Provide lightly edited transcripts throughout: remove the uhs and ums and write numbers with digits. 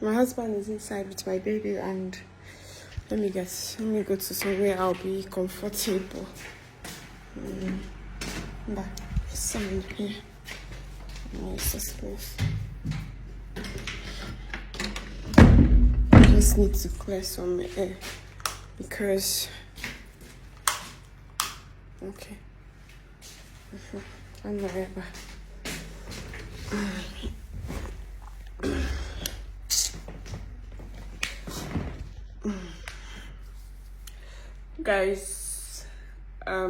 My husband is inside with my baby, and let me go to somewhere I'll be comfortable. But someone here. Nice space. I just need to clear some air because okay. I'm not ever. Guys, how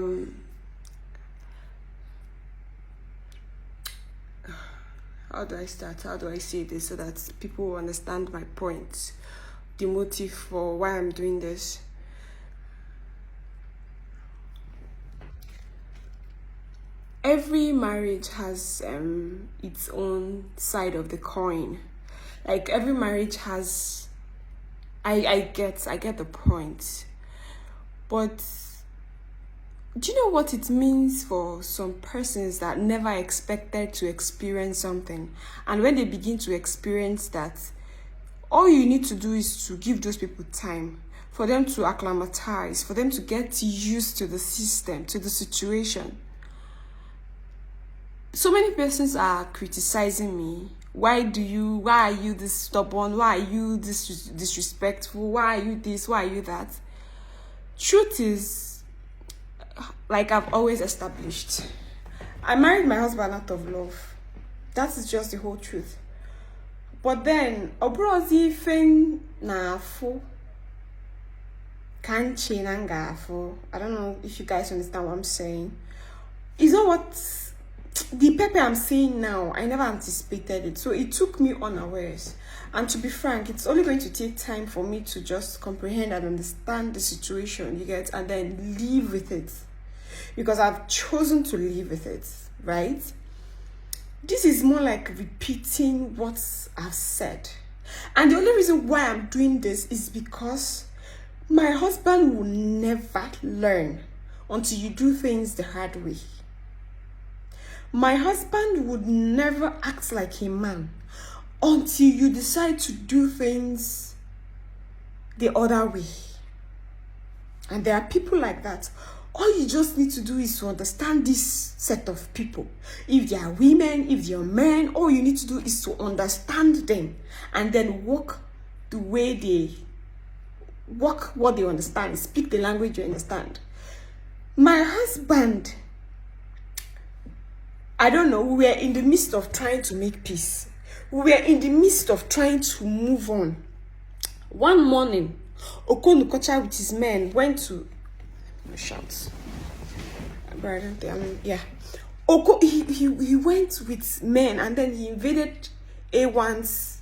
do I start? How do I say this so that people will understand my point, the motive for why I'm doing this? Every marriage has its own side of the coin. Like every marriage has, I get the point. But do you know what it means for some persons that never expected to experience something? And when they begin to experience that, all you need to do is to give those people time for them to acclimatize, for them to get used to the system, to the situation. So many persons are criticizing me. Why are you this stubborn? Why are you this disrespectful? Why are you this? Why are you that? Truth is, like I've always established, I married my husband out of love. That is just the whole truth. But then, obrozi fen na afo kanche nanga afo. I don't know if you guys understand what I'm saying. It's not what the pepper I'm seeing now. I never anticipated it, so it took me unawares. And to be frank, it's only going to take time for me to just comprehend and understand the situation, you get, and then live with it. Because I've chosen to live with it, right? This is more like repeating what I've said. And the only reason why I'm doing this is because my husband will never learn until you do things the hard way. My husband would never act like a man until you decide to do things the other way. And there are people like that. All you just need to do is to understand this set of people. If they are women, if they are men, all you need to do is to understand them and then walk the way they walk, what they understand, speak the language you understand. My husband, I don't know, we were in the midst of trying to make peace. We were in the midst of trying to move on. One morning, Okonukocha with his men went to shout. Yeah. He went with men and then he invaded A1's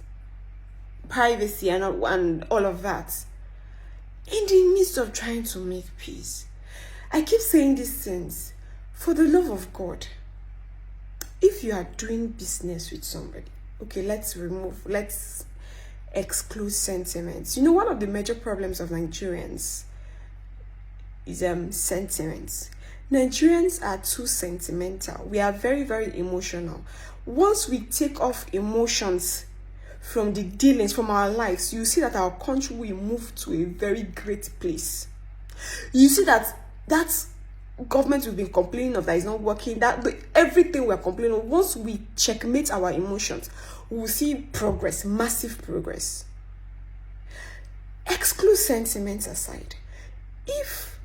privacy and all of that. In the midst of trying to make peace. I keep saying these things. For the love of God, if you are doing business with somebody, okay, let's exclude sentiments. You know, one of the major problems of Nigerians is sentiments. Nigerians are too sentimental. We are very, very emotional. Once we take off emotions from the dealings, from our lives, you see that our country will move to a very great place. You see that government we've been complaining of that is not working, that everything we're complaining of, once we checkmate our emotions, we'll see progress, massive progress. Exclude sentiments aside. If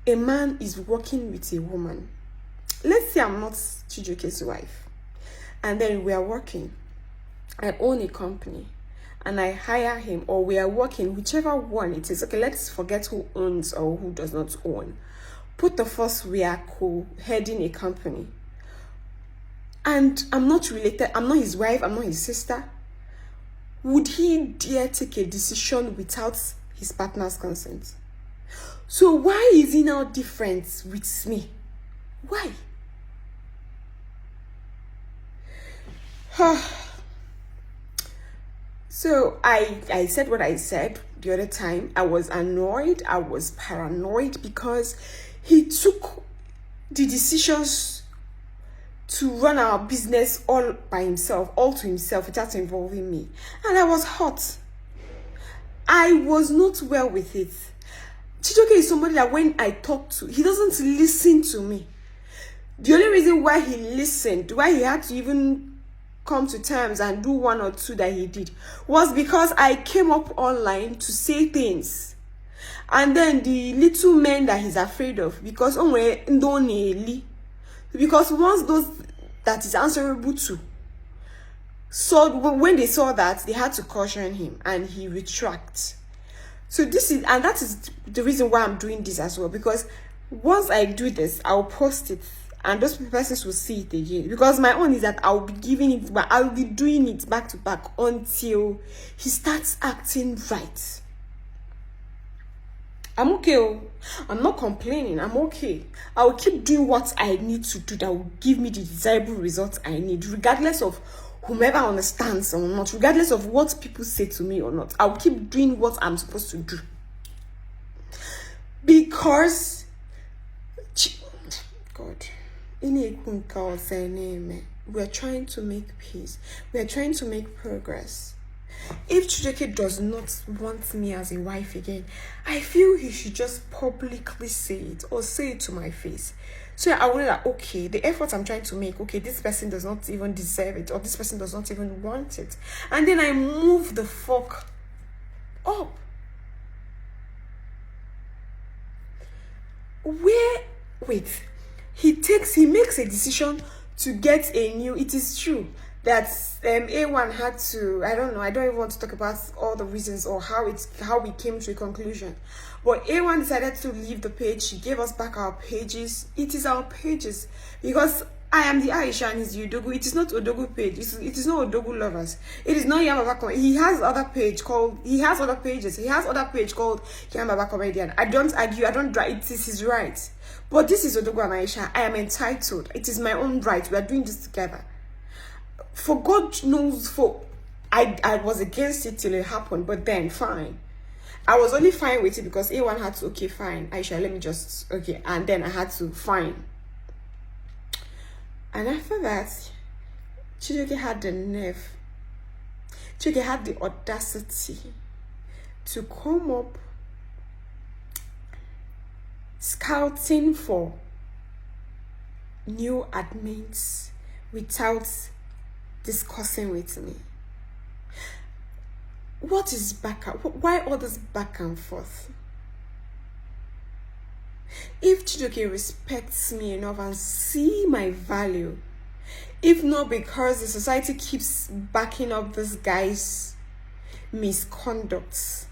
a man is working with a woman, let's say I'm not Chijoke's wife, and then we are working, I own a company, and I hire him, or we are working, whichever one it is. Okay, let's forget who owns or who does not own. Put the first, we are co-heading a company. And I'm not related, I'm not his wife, I'm not his sister. Would he dare take a decision without his partner's consent? So why is he now different with me? Why? So I said what I said the other time. I was annoyed, I was paranoid because he took the decisions to run our business all by himself, all to himself, without involving me. And I was hot. I was not well with it. Chijioke is somebody that when I talk to, he doesn't listen to me. The only reason why he listened, why he had to even come to terms and do one or two that he did, was because I came up online to say things. And then the little men that he's afraid of, because once those that is answerable to, so when they saw that, they had to caution him, and he retracts. So that is the reason why I'm doing this as well, because once I do this, I'll post it, and those persons will see it again. Because my own is that I'll be giving it, but I'll be doing it back to back until he starts acting right. I'm okay. I'm not complaining. I'm okay. I will keep doing what I need to do that will give me the desirable results I need, regardless of whomever understands or not, regardless of what people say to me or not. I'll keep doing what I'm supposed to do. Because, God, we're trying to make peace. We're trying to make progress. If Chijioke does not want me as a wife again, I feel he should just publicly say it, or say it to my face. So I will know that, okay, the effort I'm trying to make, okay, this person does not even deserve it, or this person does not even want it. And then I move the fuck up. He makes a decision to get a new, it is true that A1 had to, I don't even want to talk about all the reasons or how we came to a conclusion. But A1 decided to leave the page. She gave us back our pages. It is our pages, because I am the Aicha and he's the Odogwu. It is not Odogwu page. It is not Odogwu lovers. It is not Yamaba Comedian. He has other pages. He has other page called Yamaba Comedian. I don't argue. I don't drive. It is his right. But this is Odogwu and Aicha. I am entitled. It is my own right. We are doing this together. For God knows, I was against it till it happened, but then fine. I was only fine with it because A1 had to, okay, fine, Aicha, let me just, okay, and then I had to, fine. And after that, Chijioke had the nerve, Chijioke had the audacity to come up scouting for new admins without discussing with me. What is why all this back and forth? If Chijioke respects me enough and see my value, if not because the society keeps backing up this guy's misconduct,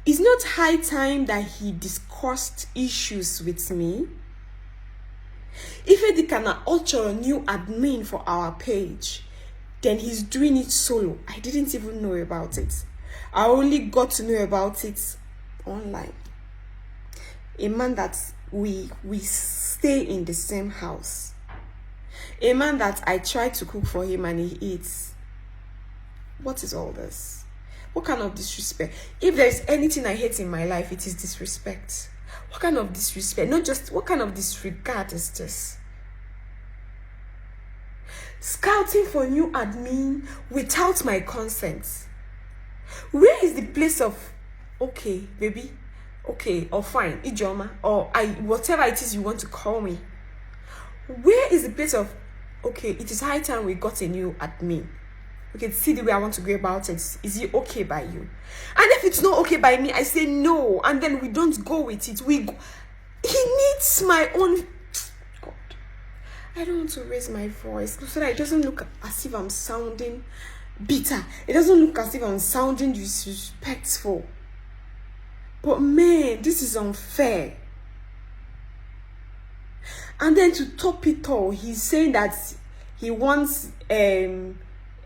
it's not high time that he discussed issues with me? If he can alter a new admin for our page, then he's doing it solo. I didn't even know about it. I only got to know about it online. A man that we stay in the same house. A man that I try to cook for him and he eats. What is all this? What kind of disrespect? If there is anything I hate in my life, it is disrespect. What kind of disrespect? Not just, what kind of disregard is this? Scouting for new admin without my consent. Where is the place of, okay, baby, okay, or fine, Ijoma, or whatever it is you want to call me? Where is the place of, okay, it is high time we got a new admin. Okay, see the way I want to go about it. Is it okay by you? And if it's not okay by me, I say no, and then we don't go with it. He needs my own. God, I don't want to raise my voice so that it doesn't look as if I'm sounding bitter. It doesn't look as if I'm sounding disrespectful. But man, this is unfair. And then to top it all, he's saying that he wants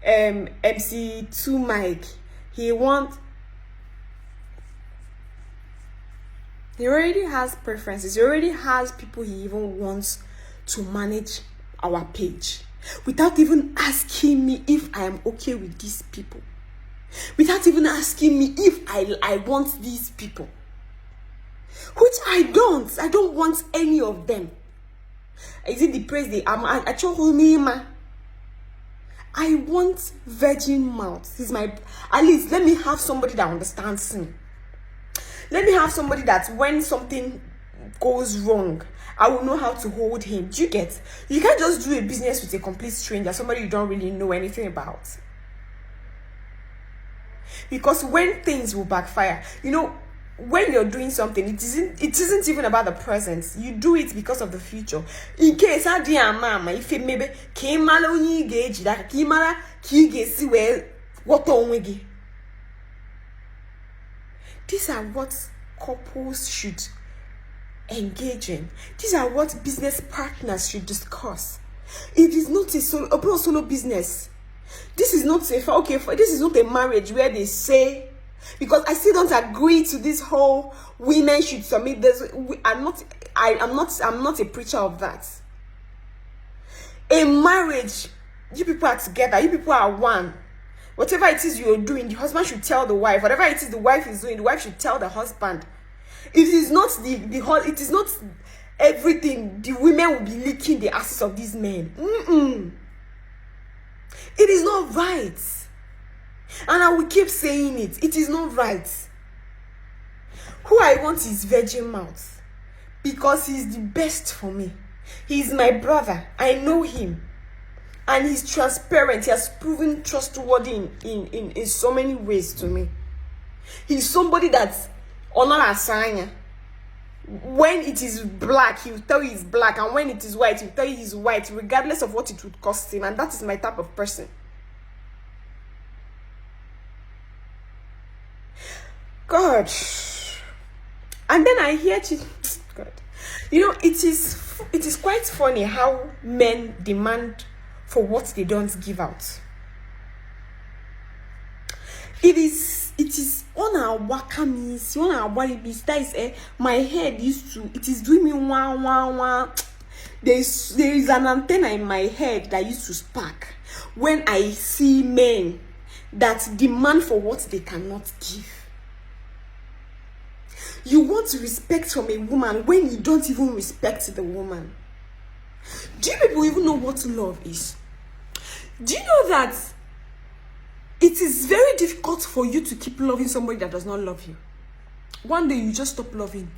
MC2 mic. He already has preferences. He already has people he even wants to manage our page without even asking me if I am okay with these people, without even asking me if I want these people, which I don't want any of them. Is it the praise they am? I want virgin mouth. At least let me have somebody that understands me. Let me have somebody that when something goes wrong, I will know how to hold him. Do you get? You can't just do a business with a complete stranger, somebody you don't really know anything about. Because when things will backfire, when you're doing something, it isn't even about the present. You do it because of the future. In case I dear mama, if it maybe came only gauge that kimala ki see where what on wigi. These are what couples should engage in. These are what business partners should discuss. It is not a solo business. This is not this is not a marriage where they say, because I still don't agree to this whole women should submit this. I'm not a preacher of that. A marriage, you people are together, you people are one. Whatever it is you're doing, the husband should tell the wife. Whatever it is the wife is doing, the wife should tell the husband. It is not it is not everything. The women will be licking the asses of these men. It is not right. And I will keep saying it. It is not right. Who I want is virgin mouth. Because he's the best for me. He's my brother. I know him. And he's transparent. He has proven trustworthy in so many ways to me. He's somebody that's honor asanya. When it is black, he will tell you it's black. And when it is white, he will tell you he's white, regardless of what it would cost him. And that is my type of person. God. And then I hear God. It is quite funny how men demand for what they don't give out. It is on our wakamis, on our walibis. That is my head it is doing me wah. There is an antenna in my head that used to spark when I see men that demand for what they cannot give. You want respect from a woman when you don't even respect the woman. Do you people even know what love is? Do you know that it is very difficult for you to keep loving somebody that does not love you? One day you just stop loving.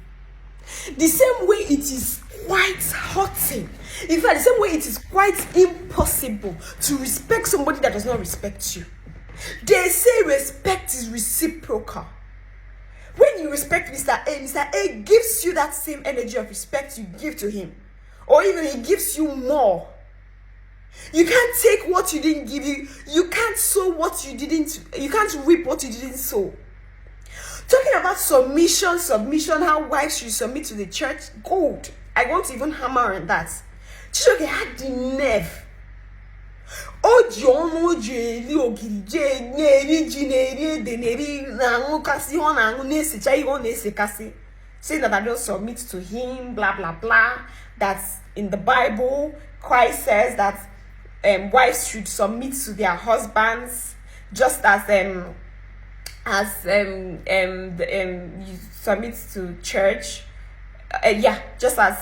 The same way it is quite hurting. In fact, the same way it is quite impossible to respect somebody that does not respect you. They say respect is reciprocal. When you respect Mr. A gives you that same energy of respect you give to him. Or even he gives you more. You can't take what you didn't give you. You can't sow what you didn't. You can't reap what you didn't sow. Talking about submission, how wives should submit to the church. Gold. I won't even hammer on that. Chijoke had the nerve. Saying that I don't submit to him, blah blah blah. That's in the Bible. Christ says that wives should submit to their husbands, just as you submit to church. Just as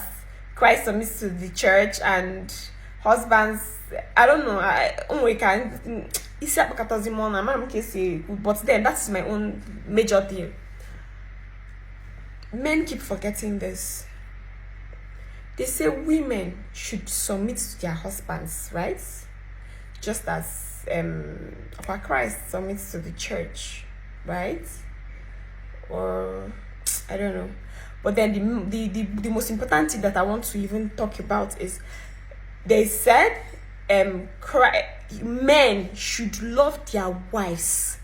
Christ submits to the church, and husbands. I don't know. But then that's my own major deal. Men keep forgetting this. They say women should submit to their husbands, right? Just as Papa Christ submits to the church, right? Or I don't know. But then the most important thing that I want to even talk about is they said men should love their wives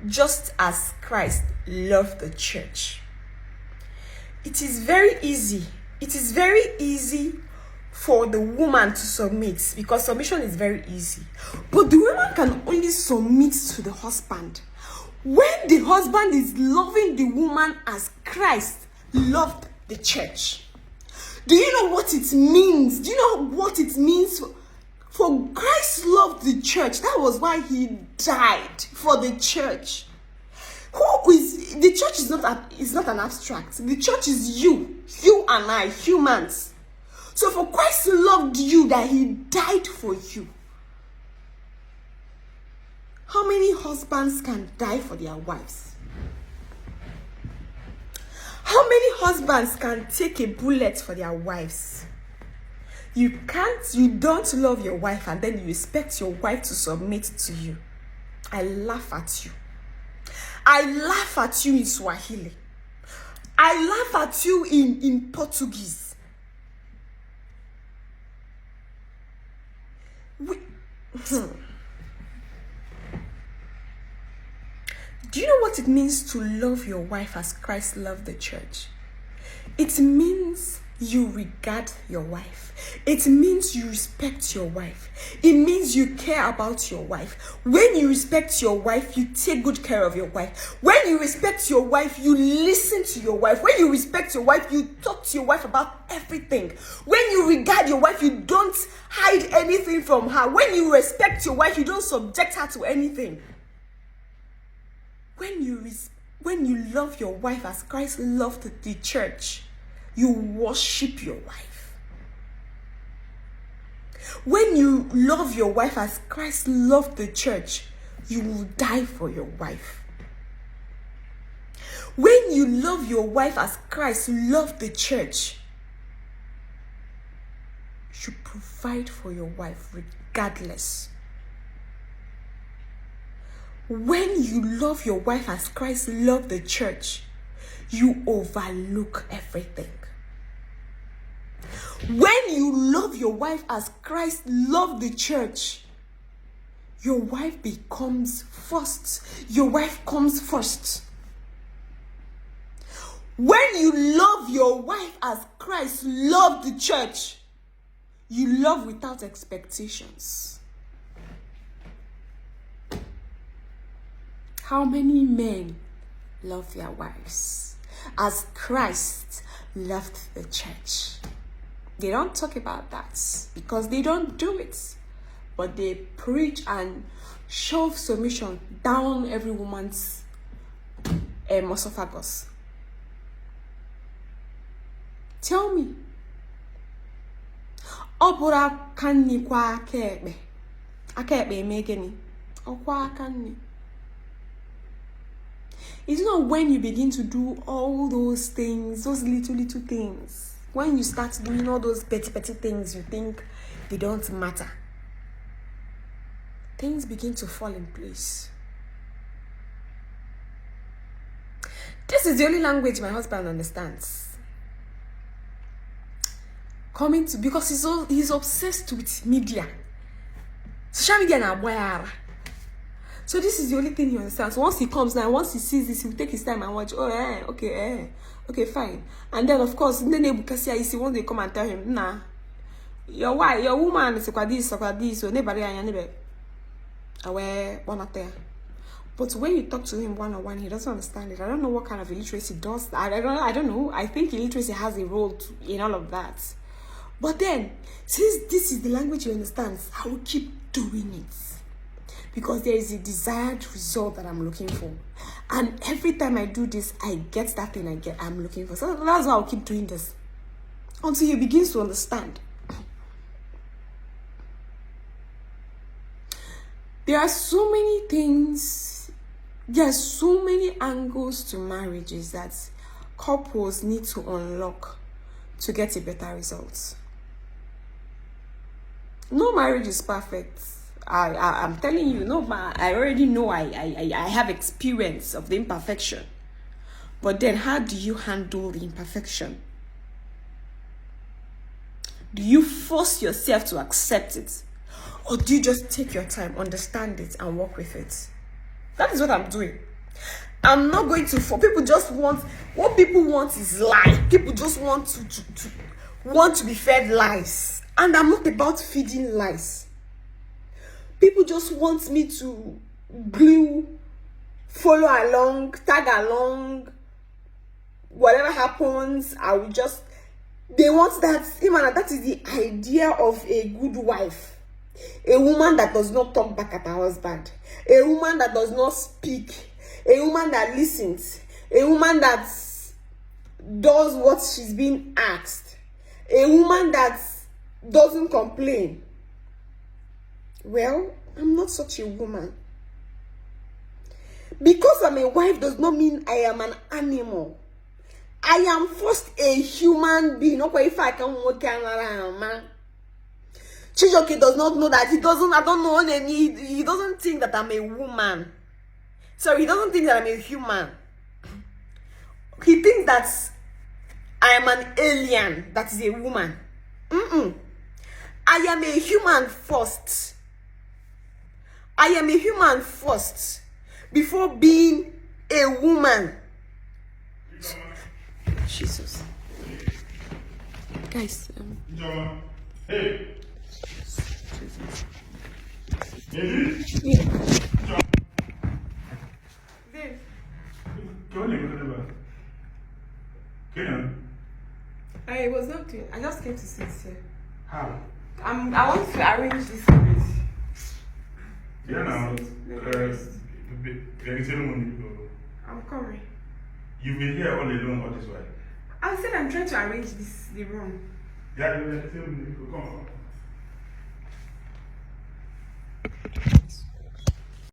just as Christ loved the church. It is very easy. It is very easy for the woman to submit, because submission is very easy. But the woman can only submit to the husband when the husband is loving the woman as Christ loved the church. Do you know what it means? Do you know what it means? For Christ loved the church. That was why he died for the church. The church is not an abstract. The church is you and I, humans. So for Christ loved you that he died for you. How many husbands can die for their wives? How many husbands can take a bullet for their wives? You don't love your wife and then you expect your wife to submit to you. I laugh at you. I laugh at you in Swahili. I laugh at you in Portuguese. Do you know what it means to love your wife as Christ loved the church? It means you regard your wife. It means you respect your wife. It means you care about your wife. When you respect your wife, you take good care of your wife. When you respect your wife, you listen to your wife. When you respect your wife, you talk to your wife about everything. When you regard your wife, you don't hide anything from her. When you respect your wife, you don't subject her to anything. When you love your wife as Christ loved the church, you worship your wife. When you love your wife as Christ loved the church, you will die for your wife. When you love your wife as Christ loved the church, you provide for your wife regardless. When you love your wife as Christ loved the church, you overlook everything. When you love your wife as Christ loved the church, your wife becomes first. Your wife comes first. When you love your wife as Christ loved the church, you love without expectations. How many men love their wives as Christ loved the church? They don't talk about that because they don't do it. But they preach and shove submission down every woman's esophagus. Tell me. Obura kanni kwa akebe. Akebe megeni. Okwa kanni. It's not when you begin to do all those things, those little things. When you start doing all those petty things, you think they don't matter. Things begin to fall in place. This is the only language my husband understands. Because he's obsessed with media. Social media na boyara. So this is the only thing he understands. So once he comes now, once he sees this, he'll take his time and watch. Okay, fine. And then of course, then you see when they come and tell him, nah, your wife, your woman is this, so nobody aware one at there. But when you talk to him one-on-one, he doesn't understand it. I don't know what kind of illiteracy does that. I don't know. I think illiteracy has a role in all of that. But then, since this is the language he understands, I will keep doing it. Because there is a desired result that I'm looking for. And every time I do this, I get that thing I'm looking for. So that's why I'll keep doing this. Until he begins to understand. There are so many things, there are so many angles to marriages that couples need to unlock to get a better result. No marriage is perfect. I'm telling you, no, I already know I have experience of the imperfection. But then how do you handle the imperfection? Do you force yourself to accept it? Or do you just take your time, understand it, and work with it? That is what I'm doing. I'm not going to, for people just want, what people want is lie. People just want to be fed lies. And I'm not about feeding lies. People just want me to glue, follow along, tag along. Whatever happens, I will just, they want that. That is the idea of a good wife. A woman that does not talk back at her husband. A woman that does not speak. A woman that listens. A woman that does what she's being asked. a woman that doesn't complain. Well, I'm not such a woman. Because I'm a wife does not mean I am an animal. I am first a human being. Not if I can work man. Chijoke does not know that. I don't know any. He doesn't think that I'm a woman. So he doesn't think that I'm a human. He thinks that I am an alien that is a woman. I am a human first. I am a human first before being a woman. Jesus. Guys. Hey. Yeah. Babe. I was not doing. I just came to sit here. How? I want to arrange this place. Yeah, now. I'm coming. You've been here all alone all this while. I said I'm trying to arrange the room. Yeah, come on.